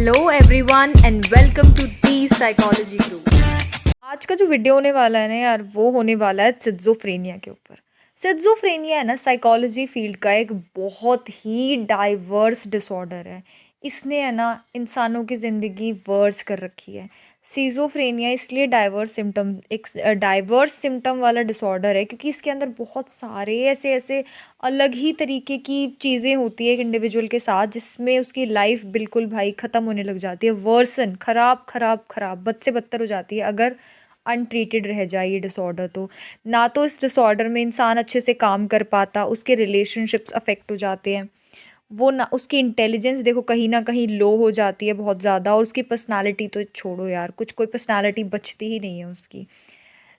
Hello everyone and welcome to the psychology group. आज का जो वीडियो होने वाला है ना यार, वो होने वाला है सिज़ोफ्रेनिया के ऊपर। सिज़ोफ्रेनिया है ना साइकोलॉजी फील्ड का एक बहुत ही डाइवर्स डिसऑर्डर है। इसने है ना इंसानों की ज़िंदगी वर्स कर रखी है। सिज़ोफ्रेनिया इसलिए डाइवर्स सिम्टम वाला डिसऑर्डर है क्योंकि इसके अंदर बहुत सारे ऐसे ऐसे अलग ही तरीके की चीज़ें होती है एक इंडिविजुअल के साथ, जिसमें उसकी लाइफ बिल्कुल भाई ख़त्म होने लग जाती है, वर्सन ख़राब ख़राब ख़राब बद से बदतर हो जाती है अगर अनट्रीटेड रह जाए ये डिसऑर्डर। तो ना तो इस डिसऑर्डर में इंसान अच्छे से काम कर पाता, उसके रिलेशनशिप्स अफेक्ट हो जाते हैं, वो ना उसकी इंटेलिजेंस देखो कहीं ना कहीं लो हो जाती है बहुत ज़्यादा, और उसकी पर्सनालिटी तो छोड़ो यार, कुछ कोई पर्सनालिटी बचती ही नहीं है उसकी।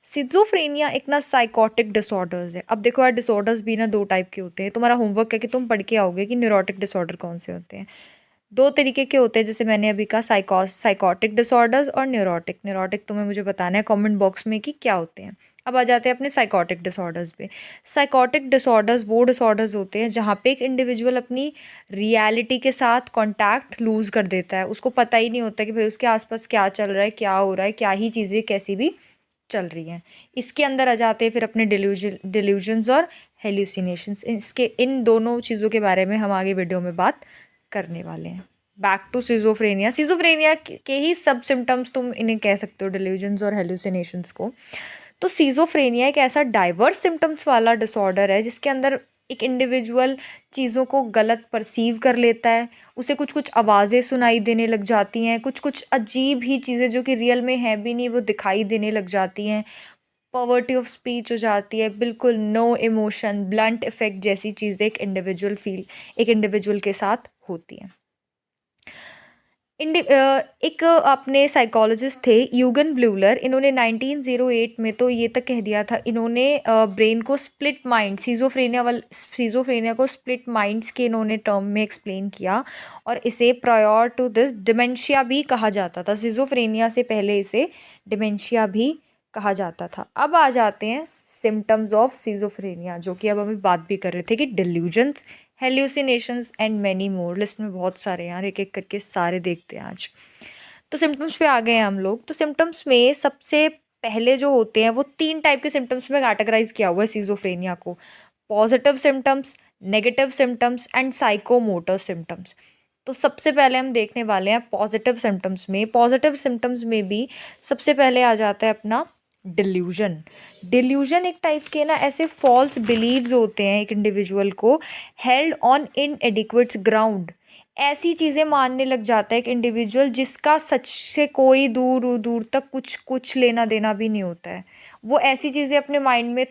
सिज़ोफ्रेनिया एक ना साइकोटिक डिसऑर्डर्स है। अब देखो यार, डिसऑर्डर्स भी ना दो टाइप के होते हैं। तुम्हारा होमवर्क है कि तुम पढ़ के आओगे कि न्यूरोटिक डिसऑर्डर कौन से होते हैं। दो तरीके के होते हैं, जैसे मैंने अभी कहा, साइकोटिक डिसऑर्डर्स और न्यूरोटिक। न्यूरोटिक तुम्हें मुझे बताना है कमेंट बॉक्स में कि क्या होते हैं। अब आ जाते हैं अपने साइकोटिक डिसऑर्डर्स पे। साइकोटिक डिसऑर्डर्स वो डिसऑर्डर्स होते हैं जहाँ पे एक इंडिविजुअल अपनी रियलिटी के साथ कांटेक्ट लूज़ कर देता है। उसको पता ही नहीं होता कि भाई उसके आसपास क्या चल रहा है, क्या हो रहा है, क्या ही चीज़ें कैसी भी चल रही हैं। इसके अंदर आ जाते हैं फिर अपने डिल्यूजन्स और हेल्यूसिनेशंस। इसके इन दोनों चीज़ों के बारे में हम आगे वीडियो में बात करने वाले हैं। Back to schizophrenia. सिज़ोफ्रेनिया के ही सब सिम्टम्स तुम इन्हें कह सकते हो, डिल्यूजन्स और हेल्यूसिनेशंस को। तो सिज़ोफ्रेनिया एक ऐसा डाइवर्स सिम्टम्स वाला डिसऑर्डर है जिसके अंदर एक इंडिविजुअल चीज़ों को गलत परसीव कर लेता है, उसे कुछ कुछ आवाज़ें सुनाई देने लग जाती हैं, कुछ कुछ अजीब ही चीज़ें जो कि रियल में हैं भी नहीं वो दिखाई देने लग जाती हैं, पॉवर्टी ऑफ स्पीच हो जाती है, बिल्कुल नो इमोशन, ब्लंट इफेक्ट जैसी चीज़ें एक इंडिविजुअल के साथ होती हैं। एक अपने साइकोलॉजिस्ट थे यूगन ब्लूलर। इन्होंने 1908 में तो ये तक कह दिया था, इन्होंने ब्रेन को स्प्लिट माइंड, सीजोफ्रेनिया को स्प्लिट माइंड्स के इन्होंने टर्म में एक्सप्लेन किया, और इसे प्रायर टू दिस डिमेंशिया भी कहा जाता था। सीजोफ्रेनिया से पहले इसे डिमेंशिया भी कहा जाता था। अब आ जाते हैं सिम्टम्स ऑफ सीजोफ्रेनिया, जो कि अब हम बात भी कर रहे थे कि delusions, hallucinations and many more. List में बहुत सारे यार, एक एक करके सारे देखते हैं आज। तो सिम्टम्स पे आ गए हैं हम लोग। तो सिम्टम्स में सबसे पहले जो होते हैं वो तीन टाइप के सिम्टम्स में कैटेगराइज किया हुआ है सिज़ोफ्रेनिया को: positive symptoms, negative symptoms and psychomotor symptoms. तो सबसे पहले हम देखने वाले हैं पॉजिटिव सिम्टम्स में। पॉजिटिव सिम्टम्स में भी सबसे पहले आ जाता है अपना डिल्यूजन। डिल्यूजन एक टाइप के ना ऐसे फॉल्स बिलीव्स होते हैं एक इंडिविजुअल को हेल्ड ऑन इनएडिक्वेट ग्राउंड। ऐसी चीज़ें मानने लग जाता है एक इंडिविजुअल जिसका सच से कोई दूर दूर तक कुछ कुछ लेना देना भी नहीं होता है। वो ऐसी चीज़ें अपने माइंड में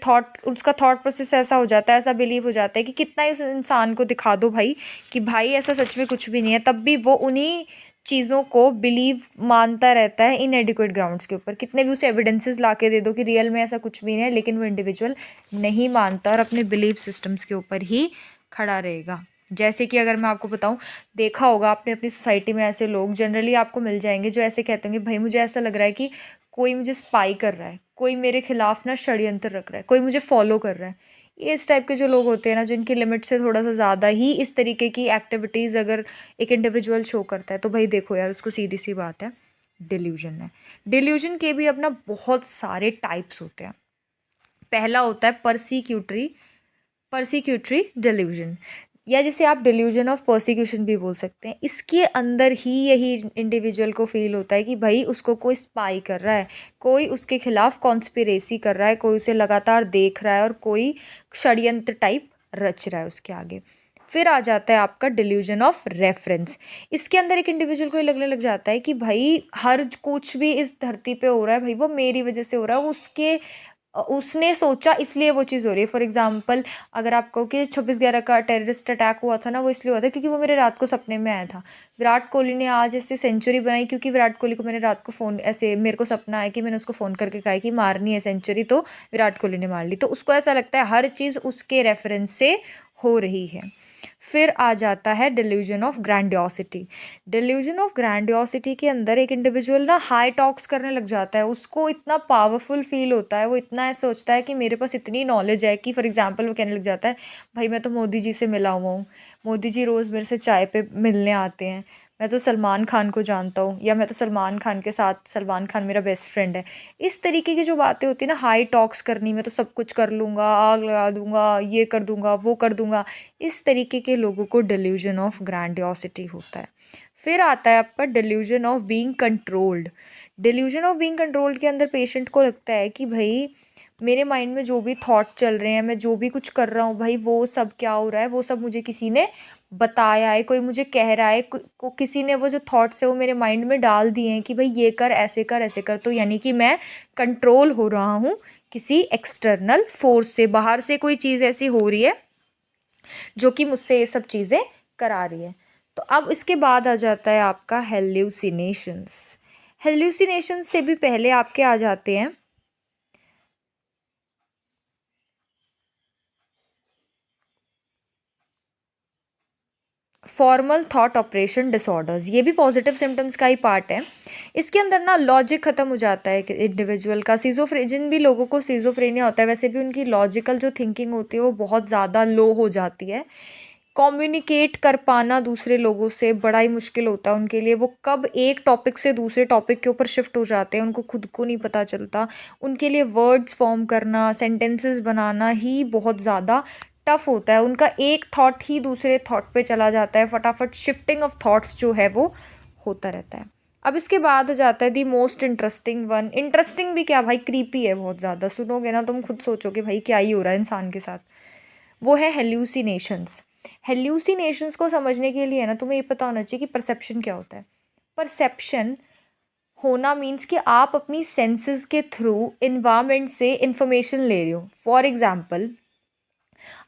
उसका थॉट प्रोसेस ऐसा हो जाता है, ऐसा बिलीव हो जाता है कि कितना ही उस इंसान को दिखा दो भाई कि भाई ऐसा सच में कुछ भी नहीं है, तब भी वो उन्हीं चीज़ों को बिलीव मानता रहता है इनएडिक्वेट ग्राउंड्स के ऊपर। कितने भी उसे एविडेंसेस ला के दे दो कि रियल में ऐसा कुछ भी नहीं है, लेकिन वो इंडिविजुअल नहीं मानता और अपने बिलीव सिस्टम्स के ऊपर ही खड़ा रहेगा। जैसे कि अगर मैं आपको बताऊं, देखा होगा आपने अपनी सोसाइटी में ऐसे लोग जनरली आपको मिल जाएंगे जो ऐसे कहते होंगे, भाई मुझे ऐसा लग रहा है कि कोई मुझे स्पाई कर रहा है, कोई मेरे खिलाफ ना षड्यंत्र रख रहा है, कोई मुझे फॉलो कर रहा है। ये इस टाइप के जो लोग होते हैं ना, जिनकी लिमिट से थोड़ा सा ज़्यादा ही इस तरीके की एक्टिविटीज़ अगर एक इंडिविजुअल शो करता है, तो भाई देखो यार, उसको सीधी सी बात है, डिल्यूजन है। डिल्यूजन के भी अपना बहुत सारे टाइप्स होते हैं। पहला होता है परसिक्यूटरी डिल्यूजन, या जिसे आप डिल्यूजन ऑफ परसिक्यूशन भी बोल सकते हैं। इसके अंदर ही यही इंडिविजुअल को फील होता है कि भाई उसको कोई स्पाई कर रहा है, कोई उसके खिलाफ कॉन्स्पिरेसी कर रहा है, कोई उसे लगातार देख रहा है और कोई षड्यंत्र टाइप रच रहा है उसके आगे। फिर आ जाता है आपका डिल्यूजन ऑफ रेफरेंस। इसके अंदर एक इंडिविजुअल को ये लगने लग जाता है कि भाई हर कुछ भी इस धरती पे हो रहा है, भाई वो मेरी वजह से हो रहा है, उसने सोचा इसलिए वो चीज़ हो रही है। फॉर एग्जांपल, अगर आप कहो कि 26/11 का टेररिस्ट अटैक हुआ था ना, वो इसलिए हुआ था क्योंकि वो मेरे रात को सपने में आया था। विराट कोहली ने आज ऐसे सेंचुरी बनाई क्योंकि विराट कोहली को मैंने रात को फ़ोन, ऐसे मेरे को सपना आया कि मैंने उसको फ़ोन करके कहा कि मारनी है सेंचुरी, तो विराट कोहली ने मार ली। तो उसको ऐसा लगता है हर चीज़ उसके रेफरेंस से हो रही है। फिर आ जाता है delusion of grandiosity. Delusion of grandiosity के अंदर एक इंडिविजुअल ना हाई टॉक्स करने लग जाता है, उसको इतना पावरफुल फील होता है, वो इतना ऐसा सोचता है कि मेरे पास इतनी नॉलेज है कि फॉर एग्जांपल वो कहने लग जाता है, भाई मैं तो मोदी जी से मिला हुआ हूँ, मोदी जी रोज़ मेरे से चाय पे मिलने आते हैं, मैं तो सलमान खान को जानता हूँ, या मैं तो सलमान खान के साथ, सलमान खान मेरा बेस्ट फ्रेंड है। इस तरीके की जो बातें होती है ना, हाई टॉक्स करनी, मैं तो सब कुछ कर लूँगा, आग लगा दूँगा, ये कर दूँगा, वो कर दूँगा, इस तरीके के लोगों को डिल्यूजन ऑफ ग्रैंडियोसिटी होता है। फिर आता है आपका delusion of being controlled. Delusion of being controlled के अंदर पेशेंट को लगता है कि भाई मेरे माइंड में जो भी थॉट चल रहे हैं, मैं जो भी कुछ कर रहा हूँ भाई, वो सब क्या हो रहा है, वो सब मुझे किसी ने बताया है, कोई मुझे कह रहा है, किसी ने वो जो थॉट्स है वो मेरे माइंड में डाल दिए हैं कि भाई ये कर, ऐसे कर, ऐसे कर। तो यानी कि मैं कंट्रोल हो रहा हूँ किसी एक्सटर्नल फोर्स से, बाहर से कोई चीज़ ऐसी हो रही है जो कि मुझसे ये सब चीज़ें करा रही है। तो अब इसके बाद आ जाता है आपका हेल्यूसिनेशंस। हेल्यूसिनेशंस से भी पहले आपके आ जाते हैं फॉर्मल थॉट ऑपरेशन डिसऑर्डर्स। ये भी पॉजिटिव सिम्टम्स का ही पार्ट है। इसके अंदर ना लॉजिक ख़त्म हो जाता है कि इंडिविजुअल का। जिन भी लोगों को सीजोफ्रेनिया होता है, वैसे भी उनकी लॉजिकल जो थिंकिंग होती है वो बहुत ज़्यादा लो हो जाती है। कम्युनिकेट कर पाना दूसरे लोगों से बड़ा ही मुश्किल होता है उनके लिए। वो कब एक टॉपिक से दूसरे टॉपिक के ऊपर शिफ्ट हो जाते हैं, उनको खुद को नहीं पता चलता। उनके लिए वर्ड्स फॉर्म करना, सेंटेंसेस बनाना ही बहुत ज़्यादा टफ होता है। उनका एक थॉट ही दूसरे थॉट पे चला जाता है, फटाफट शिफ्टिंग ऑफ थॉट्स जो है वो होता रहता है। अब इसके बाद आ जाता है the most interesting one. Interesting भी क्या भाई, क्रीपी है बहुत ज़्यादा। सुनोगे ना तुम खुद सोचोगे भाई क्या ही हो रहा है इंसान के साथ। वो है हेल्यूसिनेशंस। हेल्यूसिनेशंस को समझने के लिए ना तुम्हें ये पता होना चाहिए कि परसेप्शन क्या होता है। परसेप्शन होना मीन्स कि आप अपनी सेंसेस के थ्रू इन्वायरमेंट से इंफॉर्मेशन ले रहे हो। फॉर एग्जाम्पल,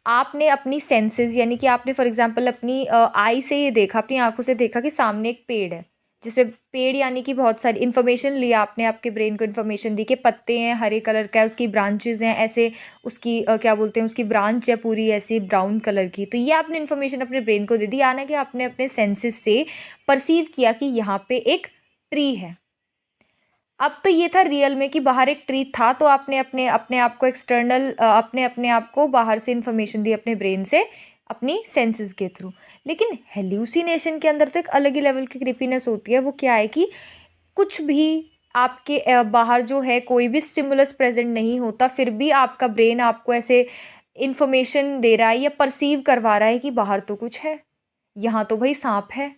आपने अपनी सेंसेस, यानी कि आपने फॉर एग्जांपल अपनी आई से ये देखा, अपनी आंखों से देखा कि सामने एक पेड़ है, जिसमें पेड़ यानी कि बहुत सारी इन्फॉर्मेशन लिया आपने, आपके ब्रेन को इन्फॉर्मेशन दी कि पत्ते हैं, हरे कलर का है, उसकी ब्रांचेस हैं ऐसे, उसकी क्या बोलते हैं, उसकी ब्रांच है पूरी ऐसी ब्राउन कलर की। तो ये आपने इन्फॉर्मेशन अपने ब्रेन को दे दी, यानी कि आपने अपने सेंसेस से परसीव किया कि यहाँ पे एक ट्री है। अब तो ये था रियल में कि बाहर एक ट्री था, तो आपने अपने अपने आप को एक्सटर्नल अपने अपने आप को बाहर से इंफॉर्मेशन दी अपने ब्रेन से, अपनी सेंसेस के थ्रू। लेकिन हेल्यूसिनेशन के अंदर तो एक अलग ही लेवल की क्रिपीनेस होती है। वो क्या है कि कुछ भी आपके बाहर जो है कोई भी स्टिमुलस प्रेजेंट नहीं होता, फिर भी आपका ब्रेन आपको ऐसे इंफॉर्मेशन दे रहा है या परसीव करवा रहा है कि बाहर तो कुछ है, यहाँ तो भाई सांप है।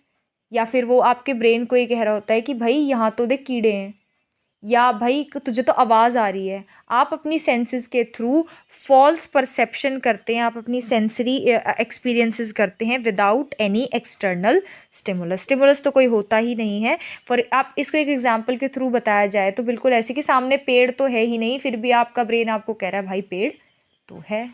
या फिर वो आपके ब्रेन को ये कह रहा होता है कि भाई यहाँ तो देख कीड़े हैं, या भाई तुझे तो आवाज़ आ रही है। आप अपनी सेंसेस के थ्रू फॉल्स परसेप्शन करते हैं, आप अपनी सेंसरी एक्सपीरियंसेस करते हैं without any external stimulus. Stimulus तो कोई होता ही नहीं है। फॉर आप इसको एक एग्जांपल के थ्रू बताया जाए तो बिल्कुल ऐसे कि सामने पेड़ तो है ही नहीं, फिर भी आपका ब्रेन आपको कह रहा है भाई पेड़ तो है।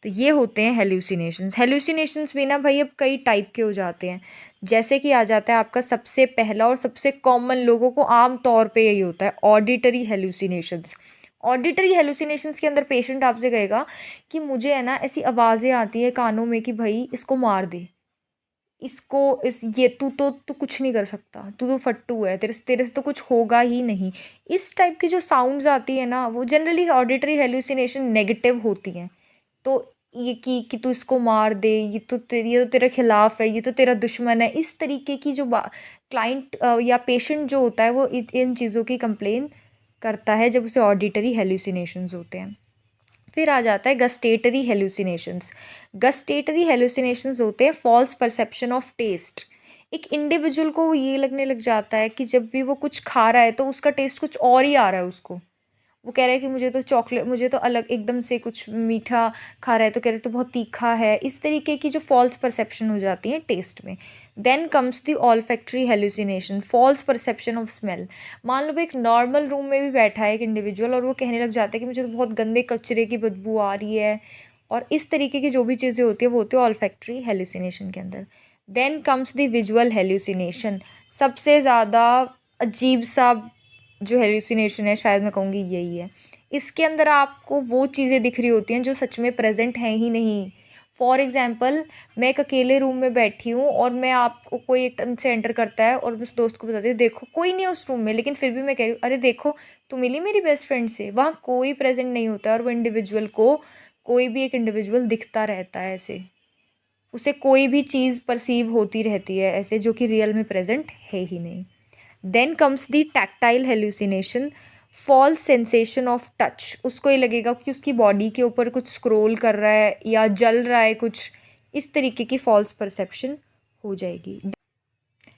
तो ये होते हैं हेल्यूसिनेशंस। हेल्यूसिनेशंस भी ना भाई अब कई टाइप के हो जाते हैं। जैसे कि आ जाता है आपका सबसे पहला और सबसे कॉमन, लोगों को आम तौर पे यही होता है, ऑडिटरी हेल्यूसिनेशंस। ऑडिटरी हेल्यूसिनेशंस के अंदर पेशेंट आपसे कहेगा कि मुझे है ना ऐसी आवाज़ें आती है कानों में कि भाई इसको मार दे, इसको इस ये तू कुछ नहीं कर सकता, तू तो फट्टू है, तेरे से तो कुछ होगा ही नहीं। इस टाइप की जो साउंड्स आती है ना, वो जनरली ऑडिटरी हेल्यूसिनेशन नेगेटिव होती हैं। तो ये कि तू इसको मार दे, ये तो तेरे खिलाफ है, ये तो तेरा दुश्मन है, इस तरीके की जो क्लाइंट या पेशेंट जो होता है वो इन चीज़ों की कंप्लेन करता है जब उसे ऑडिटरी हेल्यूसिनेशंस होते हैं। फिर आ जाता है गस्टेटरी हेल्यूसिनेशंस। गस्टेटरी हेल्यूसिनेशंस होते हैं फॉल्स परसेप्शन ऑफ टेस्ट। एक इंडिविजुअल को ये लगने लग जाता है कि जब भी वो कुछ खा रहा है तो उसका टेस्ट कुछ और ही आ रहा है उसको। वो कह रहा है कि मुझे तो चॉकलेट, मुझे तो अलग एकदम से कुछ मीठा खा रहा है तो कह रहे तो बहुत तीखा है। इस तरीके की जो फॉल्स परसेप्शन हो जाती है टेस्ट में। Then comes the olfactory hallucination, false perception of smell. मान लो वो एक नॉर्मल रूम में भी बैठा है एक इंडिविजुअल और वो कहने लग जाता है कि मुझे तो बहुत गंदे कचरे की बदबू आ रही है, और इस तरीके की जो भी चीज़ें होती है वो होती है ऑल्फैक्टरी हेल्यूसिनेशन के अंदर। Then comes the visual hallucination. सबसे ज़्यादा अजीब सा जो हेल्यूसिनेशन है शायद मैं कहूँगी यही है। इसके अंदर आपको वो चीज़ें दिख रही होती हैं जो सच में प्रेजेंट हैं ही नहीं। फॉर एग्जाम्पल, मैं एक अकेले रूम में बैठी हूँ और मैं आपको कोई एकदम से एंटर करता है और मैं उस दोस्त को बताती हूँ देखो कोई नहीं है उस रूम में, लेकिन फिर भी मैं कह रही हूँ अरे देखो तू मिली मेरी बेस्ट फ्रेंड से, वहाँ कोई प्रेजेंट नहीं होता और वो इंडिविजुअल को कोई भी एक इंडिविजुअल दिखता रहता है ऐसे। उसे कोई भी चीज़ परसीव होती रहती है ऐसे, जो कि रियल में प्रेजेंट है ही नहीं। Then comes the tactile hallucination, false sensation of touch. उसको ये लगेगा कि उसकी बॉडी के ऊपर कुछ स्क्रॉल कर रहा है या जल रहा है कुछ, इस तरीके की फॉल्स परसेप्शन हो जाएगी।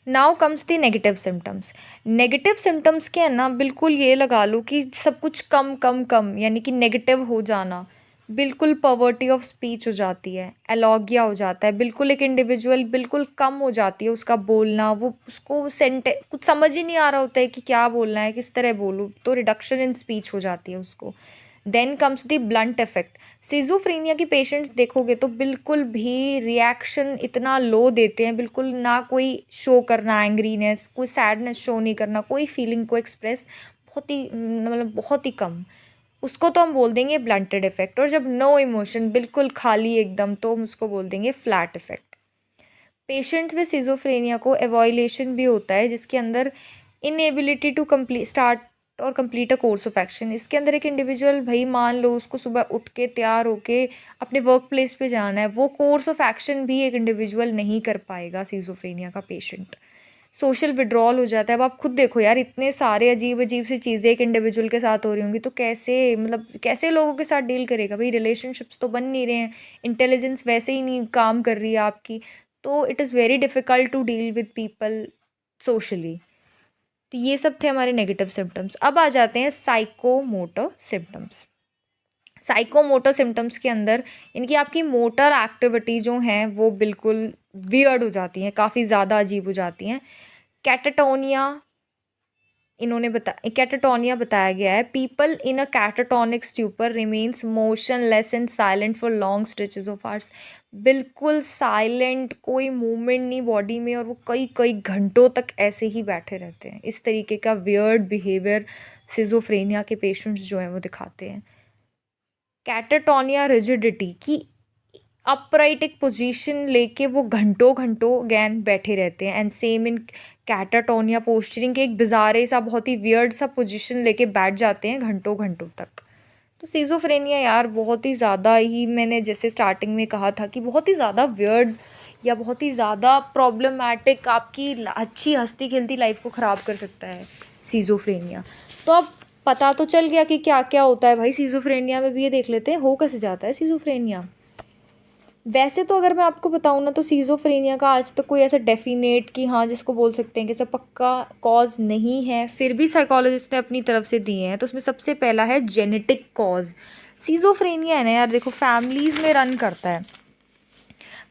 Now comes the negative symptoms. Negative symptoms के है ना, बिल्कुल ये लगा लो कि सब कुछ कम कम कम, यानी कि नेगेटिव हो जाना, बिल्कुल पॉवर्टी ऑफ स्पीच हो जाती है, एलॉगिया हो जाता है, बिल्कुल एक इंडिविजुअल बिल्कुल कम हो जाती है उसका बोलना, वो उसको सेंटे कुछ समझ ही नहीं आ रहा होता है कि क्या बोलना है, किस तरह बोलूँ, तो रिडक्शन इन स्पीच हो जाती है उसको। Then comes the blunt effect. Schizophrenia की पेशेंट्स देखोगे तो बिल्कुल भी रिएक्शन इतना लो देते हैं, बिल्कुल ना कोई शो करना एंग्रीनेस, कोई सैडनेस शो नहीं करना, कोई फीलिंग को एक्सप्रेस बहुत ही मतलब बहुत ही कम, उसको तो हम बोल देंगे ब्लंटेड इफेक्ट। और जब नो इमोशन, बिल्कुल खाली एकदम, तो हम उसको बोल देंगे फ्लैट इफेक्ट। पेशेंट्स में सिजोफ्रेनिया को एवॉल्यूशन भी होता है, जिसके अंदर इनएबिलिटी टू कंप्लीट स्टार्ट और complete a course of action. इसके अंदर एक इंडिविजुअल, भाई मान लो उसको सुबह उठ के तैयार होके अपने वर्क प्लेस पे जाना है, वो कोर्स ऑफ एक्शन भी एक इंडिविजुअल नहीं कर पाएगा सिजोफ्रेनिया का पेशेंट। सोशल विड्रॉल हो जाता है। अब आप खुद देखो यार, इतने सारे अजीब अजीब सी चीज़ें एक इंडिविजुअल के साथ हो रही होंगी, तो कैसे मतलब कैसे लोगों के साथ डील करेगा भाई, रिलेशनशिप्स तो बन नहीं रहे हैं, इंटेलिजेंस वैसे ही नहीं काम कर रही है आपकी, तो it is very difficult to deal with people socially. तो ये सब थे हमारे नेगेटिव सिम्टम्स। अब आ जाते हैं साइकोमोटर सिम्टम्स। साइकोमोटर सिम्टम्स के अंदर इनकी आपकी मोटर एक्टिविटी जो हैं वो बिल्कुल वियर्ड हो जाती हैं, काफ़ी ज़्यादा अजीब हो जाती हैं। कैटाटोनिया कैटाटोनिया बताया गया है, people in a catatonic stupor remains motionless and silent for long stretches of hours. बिल्कुल साइलेंट, कोई मूवमेंट नहीं बॉडी में, और वो कई कई घंटों तक ऐसे ही बैठे रहते हैं। इस तरीके का वियर्ड बिहेवियर सिजोफ्रेनिया के पेशेंट्स जो हैं वो दिखाते हैं। कैटाटोनिया रिजिडिटी, की अपराइट एक पोजीशन लेके वो घंटों घंटों गैन बैठे रहते हैं। And same in catatonia posturing के एक बिजारे सा, बहुत ही वियर्ड सा पोजीशन लेके बैठ जाते हैं घंटों घंटों तक। तो सिजोफ्रेनिया यार बहुत ही ज़्यादा ही, मैंने जैसे स्टार्टिंग में कहा था कि बहुत ही ज़्यादा वियर्ड या बहुत ही ज़्यादा प्रॉब्लमैटिक आपकी अच्छी हंसती खेलती लाइफ को ख़राब कर सकता है सिजोफ्रेनिया। तो अब पता तो चल गया कि क्या क्या होता है भाई सिजोफ्रेनिया में भी। ये देख लेते हैं हो कैसे जाता है सिजोफ्रेनिया। वैसे तो अगर मैं आपको बताऊँ ना, तो सिजोफ्रेनिया का आज तक कोई ऐसा डेफिनेट कि हाँ जिसको बोल सकते हैं कि ऐसा पक्का कॉज नहीं है, फिर भी साइकोलॉजिस्ट ने अपनी तरफ से दिए हैं। तो उसमें सबसे पहला है जेनेटिक कॉज। सिजोफ्रेनिया है ना यार, देखो फैमिलीज़ में रन करता है।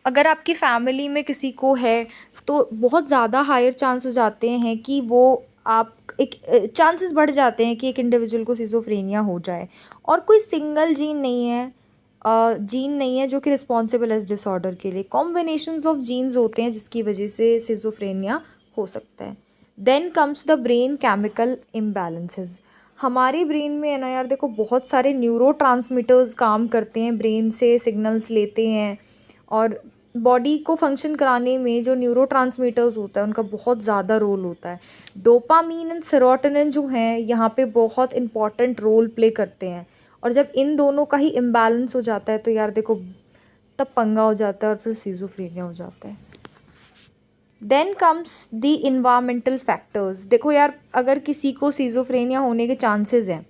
अगर आपकी फैमिली में किसी को है तो बहुत ज़्यादा हायर चांस हो जाते हैं कि वो आप एक चांसेस बढ़ जाते हैं कि एक इंडिविजुअल को सिजोफ्रेनिया हो जाए। और कोई सिंगल जीन नहीं है जो कि रिस्पॉन्सिबल है इस डिसऑर्डर के लिए। कॉम्बिनेशंस ऑफ जीन्स होते हैं जिसकी वजह से सिजोफ्रेनिया हो सकता है। Then comes the brain chemical imbalances. हमारे ब्रेन में है ना यार, देखो बहुत सारे न्यूरोट्रांसमीटर्स काम करते हैं, ब्रेन से सिग्नल्स लेते हैं, और बॉडी को फंक्शन कराने में जो न्यूरोट्रांसमीटर्स होता है उनका बहुत ज़्यादा रोल होता है। डोपामीन एंड सेरोटोनिन जो हैं यहाँ पे बहुत इंपॉर्टेंट रोल प्ले करते हैं, और जब इन दोनों का ही इम्बैलेंस हो जाता है तो यार देखो तब पंगा हो जाता है और फिर सिजोफ्रेनिया हो जाता है। Then comes the environmental factors. देखो यार, अगर किसी को सिजोफ्रेनिया होने के चांसेस हैं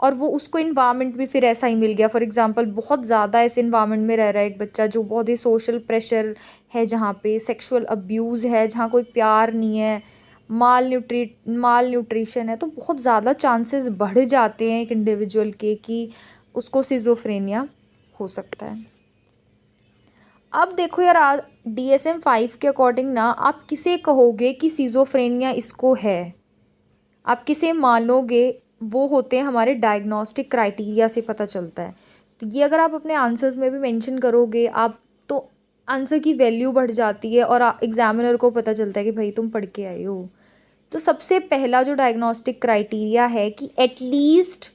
और वो उसको इन्वायरमेंट भी फिर ऐसा ही मिल गया, फॉर एग्जांपल बहुत ज़्यादा ऐसे इन्वायरमेंट में रह रहा है एक बच्चा जो बहुत ही सोशल प्रेशर है, जहाँ पे सेक्सुअल अब्यूज़ है, जहाँ कोई प्यार नहीं है, माल न्यूट्रिशन है, तो बहुत ज़्यादा चांसेस बढ़ जाते हैं एक इंडिविजुअल के कि उसको सिजोफ्रेनिया हो सकता है। अब देखो यार, DSM-5 के अकॉर्डिंग ना, आप किसे कहोगे कि सिजोफ्रेनिया इसको है, आप किसे मानोगे, वो होते हैं हमारे डायग्नोस्टिक क्राइटेरिया से पता चलता है। तो ये अगर आप अपने आंसर्स में भी मेंशन करोगे आप, तो आंसर की वैल्यू बढ़ जाती है और एग्जामिनर को पता चलता है कि भाई तुम पढ़ के आए हो। तो सबसे पहला जो डायग्नोस्टिक क्राइटेरिया है कि एटलीस्ट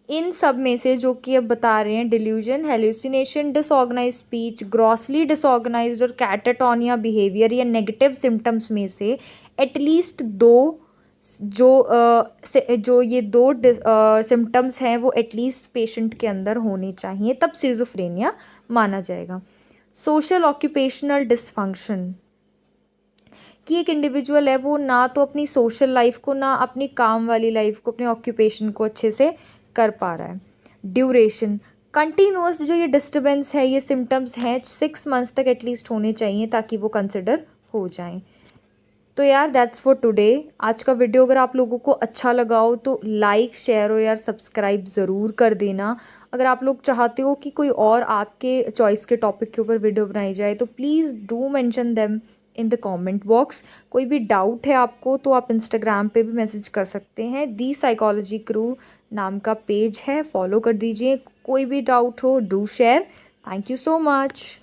इन सब में से जो कि अब बता रहे हैं, delusion, hallucination, disorganise speech, grossly disorganised और कैटाटोनिया बिहेवियर या नेगेटिव सिम्टम्स में से एटलीस्ट दो जो ये दो सिम्टम्स हैं वो एटलीस्ट पेशेंट के अंदर होने चाहिए, तब सिजोफ्रेनिया माना जाएगा। सोशल ऑक्यूपेशनल डिसफंक्शन, कि एक इंडिविजुअल है वो ना तो अपनी सोशल लाइफ को ना अपनी काम वाली लाइफ को अपने ऑक्यूपेशन को अच्छे से कर पा रहा है। ड्यूरेशन, कंटिन्यूस जो ये डिस्टर्बेंस है, ये सिम्टम्स हैं 6 मंथ्स तक एटलीस्ट होने चाहिए ताकि वो कंसिडर हो जाएं। तो यार दैट्स फॉर टुडे। आज का वीडियो अगर आप लोगों को अच्छा लगा हो तो लाइक शेयर और यार सब्सक्राइब ज़रूर कर देना। अगर आप लोग चाहते हो कि कोई और आपके चॉइस के टॉपिक के ऊपर वीडियो बनाई जाए तो please do mention them in the comment box. कोई भी डाउट है आपको तो आप इंस्टाग्राम पे भी मैसेज कर सकते हैं। दी साइकोलॉजी क्रू नाम का पेज है, फॉलो कर दीजिए। कोई भी डाउट हो do share. Thank you so much.